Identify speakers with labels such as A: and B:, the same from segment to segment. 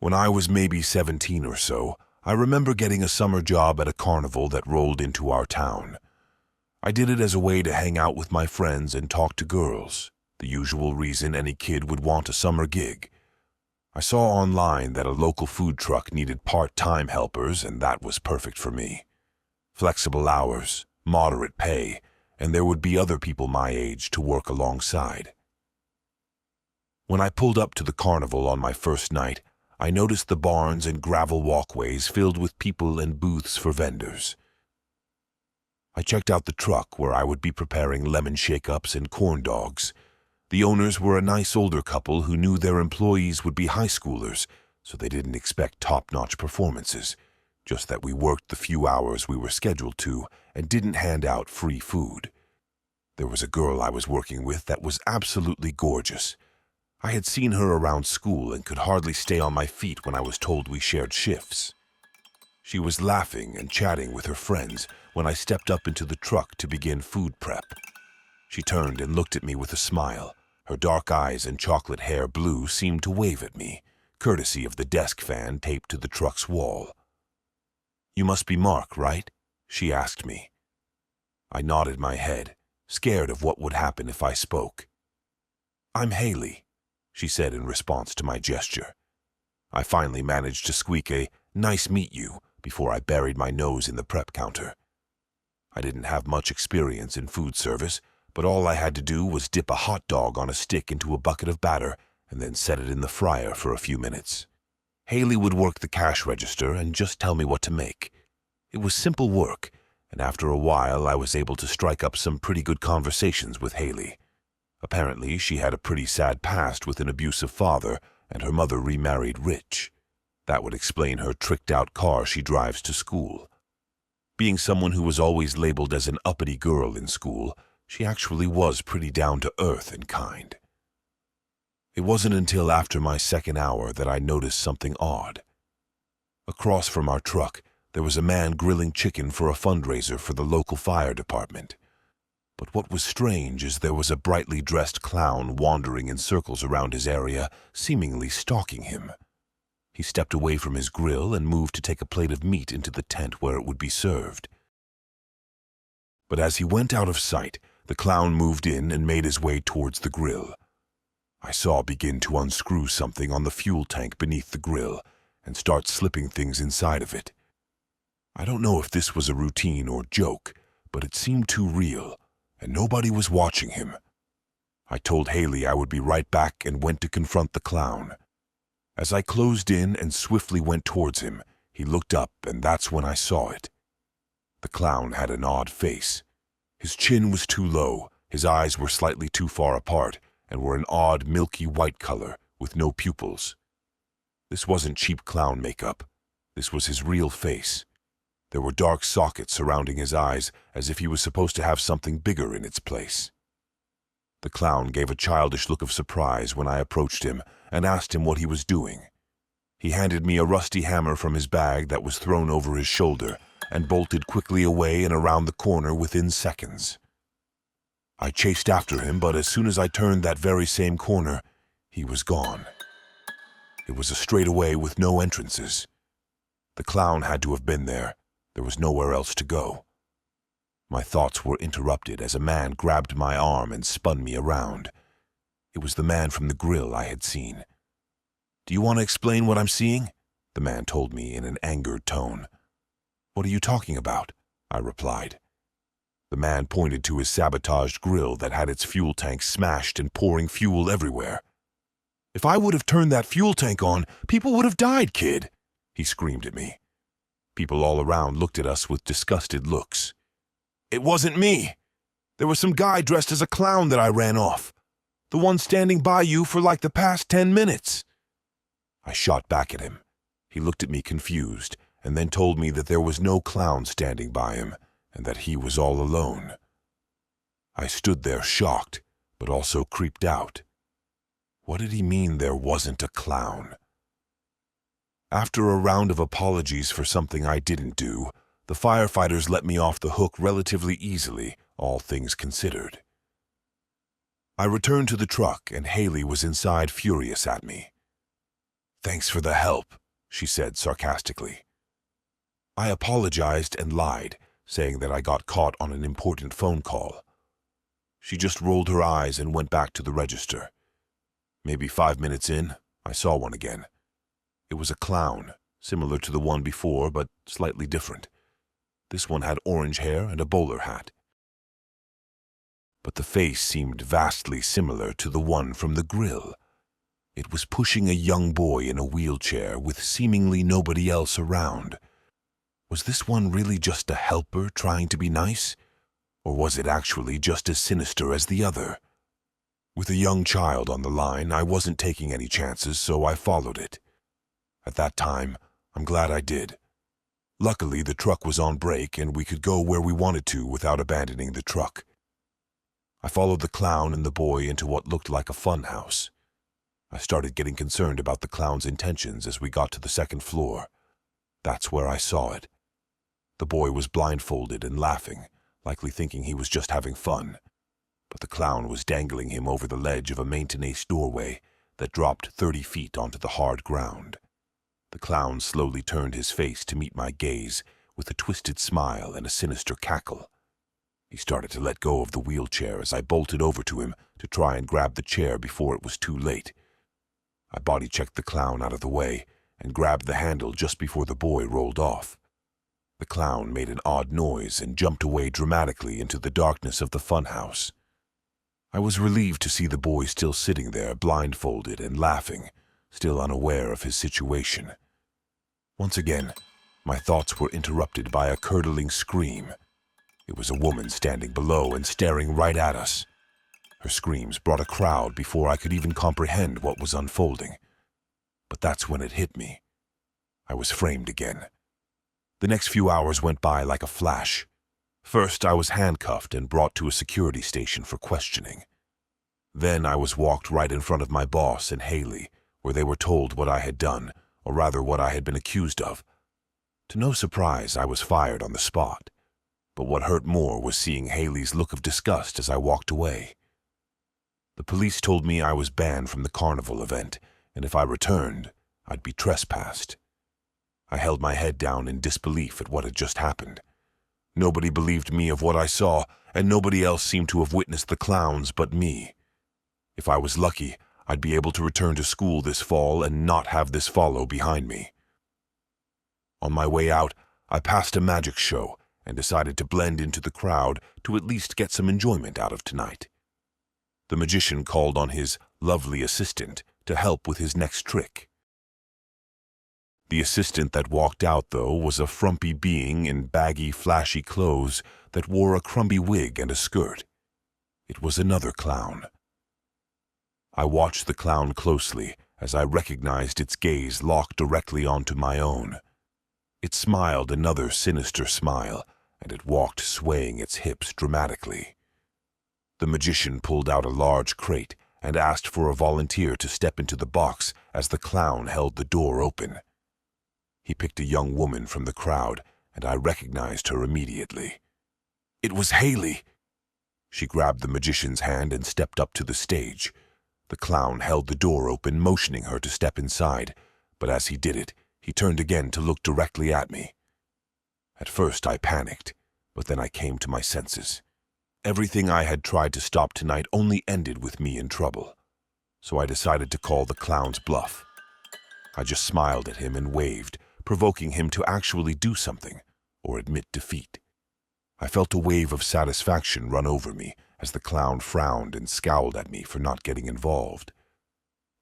A: When I was maybe 17 or so, I remember getting a summer job at a carnival that rolled into our town. I did it as a way to hang out with my friends and talk to girls, the usual reason any kid would want a summer gig. I saw online that a local food truck needed part-time helpers, and that was perfect for me. Flexible hours, moderate pay, and there would be other people my age to work alongside. When I pulled up to the carnival on my first night, I noticed the barns and gravel walkways filled with people and booths for vendors. I checked out the truck where I would be preparing lemon shake-ups and corn dogs. The owners were a nice older couple who knew their employees would be high schoolers, so they didn't expect top-notch performances, just that we worked the few hours we were scheduled to and didn't hand out free food. There was a girl I was working with that was absolutely gorgeous. I had seen her around school and could hardly stay on my feet when I was told we shared shifts. She was laughing and chatting with her friends when I stepped up into the truck to begin food prep. She turned and looked at me with a smile. Her dark eyes and chocolate hair blue seemed to wave at me, courtesy of the desk fan taped to the truck's wall. "You must be Mark, right?" she asked me. I nodded my head, scared of what would happen if I spoke. "I'm Haley," she said in response to my gesture. I finally managed to squeak a "nice meet you" before I buried my nose in the prep counter. I didn't have much experience in food service, but all I had to do was dip a hot dog on a stick into a bucket of batter and then set it in the fryer for a few minutes. Haley would work the cash register and just tell me what to make. It was simple work, and after a while I was able to strike up some pretty good conversations with Haley. Apparently, she had a pretty sad past with an abusive father, and her mother remarried rich. That would explain her tricked-out car she drives to school. Being someone who was always labeled as an uppity girl in school, she actually was pretty down-to-earth and kind. It wasn't until after my second hour that I noticed something odd. Across from our truck, there was a man grilling chicken for a fundraiser for the local fire department. But what was strange is there was a brightly dressed clown wandering in circles around his area, seemingly stalking him. He stepped away from his grill and moved to take a plate of meat into the tent where it would be served. But as he went out of sight, the clown moved in and made his way towards the grill. I saw begin to unscrew something on the fuel tank beneath the grill and start slipping things inside of it. I don't know if this was a routine or joke, but it seemed too real, and nobody was watching him. I told Haley I would be right back and went to confront the clown. As I closed in and swiftly went towards him, he looked up, and that's when I saw it. The clown had an odd face. His chin was too low, his eyes were slightly too far apart, and were an odd milky white color with no pupils. This wasn't cheap clown makeup. This was his real face. There were dark sockets surrounding his eyes, as if he was supposed to have something bigger in its place. The clown gave a childish look of surprise when I approached him and asked him what he was doing. He handed me a rusty hammer from his bag that was thrown over his shoulder and bolted quickly away and around the corner within seconds. I chased after him, but as soon as I turned that very same corner, he was gone. It was a straightaway with no entrances. The clown had to have been there. There was nowhere else to go. My thoughts were interrupted as a man grabbed my arm and spun me around. It was the man from the grill I had seen. "Do you want to explain what I'm seeing?" the man told me in an angered tone. "What are you talking about?" I replied. The man pointed to his sabotaged grill that had its fuel tank smashed and pouring fuel everywhere. "If I would have turned that fuel tank on, people would have died, kid," he screamed at me. People all around looked at us with disgusted looks. "It wasn't me. There was some guy dressed as a clown that I ran off. The one standing by you for like the past 10 minutes. I shot back at him. He looked at me confused, and then told me that there was no clown standing by him, and that he was all alone. I stood there shocked, but also creeped out. What did he mean there wasn't a clown? After a round of apologies for something I didn't do, the firefighters let me off the hook relatively easily, all things considered. I returned to the truck, and Haley was inside furious at me. "Thanks for the help," she said sarcastically. I apologized and lied, saying that I got caught on an important phone call. She just rolled her eyes and went back to the register. Maybe 5 minutes in, I saw one again. It was a clown, similar to the one before, but slightly different. This one had orange hair and a bowler hat. But the face seemed vastly similar to the one from the grill. It was pushing a young boy in a wheelchair with seemingly nobody else around. Was this one really just a helper trying to be nice? Or was it actually just as sinister as the other? With a young child on the line, I wasn't taking any chances, so I followed it. At that time, I'm glad I did. Luckily, the truck was on break and we could go where we wanted to without abandoning the truck. I followed the clown and the boy into what looked like a fun house. I started getting concerned about the clown's intentions as we got to the second floor. That's where I saw it. The boy was blindfolded and laughing, likely thinking he was just having fun. But the clown was dangling him over the ledge of a maintenance doorway that dropped 30 feet onto the hard ground. The clown slowly turned his face to meet my gaze with a twisted smile and a sinister cackle. He started to let go of the wheelchair as I bolted over to him to try and grab the chair before it was too late. I body-checked the clown out of the way and grabbed the handle just before the boy rolled off. The clown made an odd noise and jumped away dramatically into the darkness of the funhouse. I was relieved to see the boy still sitting there, blindfolded and laughing, still unaware of his situation. Once again, my thoughts were interrupted by a curdling scream. It was a woman standing below and staring right at us. Her screams brought a crowd before I could even comprehend what was unfolding. But that's when it hit me. I was framed again. The next few hours went by like a flash. First, I was handcuffed and brought to a security station for questioning. Then I was walked right in front of my boss and Haley, where they were told what I had done, or rather what I had been accused of. To no surprise, I was fired on the spot. But what hurt more was seeing Haley's look of disgust as I walked away. The police told me I was banned from the carnival event, and if I returned, I'd be trespassed. I held my head down in disbelief at what had just happened. Nobody believed me of what I saw, and nobody else seemed to have witnessed the clowns but me. If I was lucky, I'd be able to return to school this fall and not have this follow behind me. On my way out, I passed a magic show and decided to blend into the crowd to at least get some enjoyment out of tonight. The magician called on his lovely assistant to help with his next trick. The assistant that walked out, though, was a frumpy being in baggy, flashy clothes that wore a crumby wig and a skirt. It was another clown. I watched the clown closely as I recognized its gaze locked directly onto my own. It smiled another sinister smile, and it walked swaying its hips dramatically. The magician pulled out a large crate and asked for a volunteer to step into the box as the clown held the door open. He picked a young woman from the crowd, and I recognized her immediately. It was Haley. She grabbed the magician's hand and stepped up to the stage. The clown held the door open, motioning her to step inside, but as he did it, he turned again to look directly at me. At first I panicked, but then I came to my senses. Everything I had tried to stop tonight only ended with me in trouble, so I decided to call the clown's bluff. I just smiled at him and waved, provoking him to actually do something, or admit defeat. I felt a wave of satisfaction run over me as the clown frowned and scowled at me for not getting involved.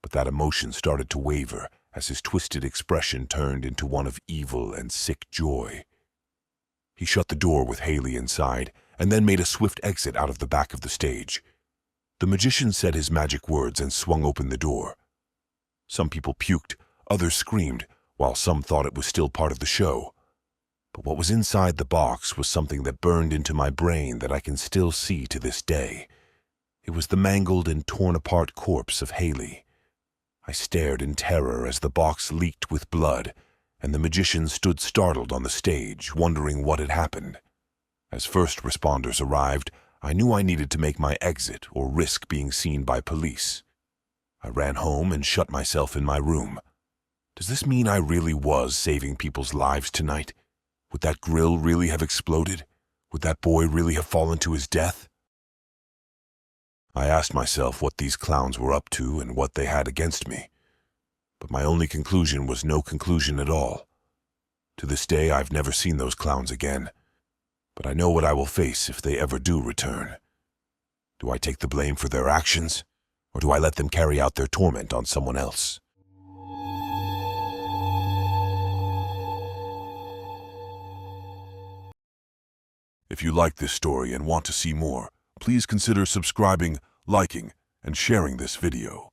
A: But that emotion started to waver as his twisted expression turned into one of evil and sick joy. He shut the door with Haley inside and then made a swift exit out of the back of the stage. The magician said his magic words and swung open the door. Some people puked, others screamed, while some thought it was still part of the show. But what was inside the box was something that burned into my brain that I can still see to this day. It was the mangled and torn-apart corpse of Haley. I stared in terror as the box leaked with blood, and the magician stood startled on the stage, wondering what had happened. As first responders arrived, I knew I needed to make my exit or risk being seen by police. I ran home and shut myself in my room. Does this mean I really was saving people's lives tonight? Would that grill really have exploded? Would that boy really have fallen to his death? I asked myself what these clowns were up to and what they had against me. But my only conclusion was no conclusion at all. To this day, I've never seen those clowns again. But I know what I will face if they ever do return. Do I take the blame for their actions, or do I let them carry out their torment on someone else? If you like this story and want to see more, please consider subscribing, liking, and sharing this video.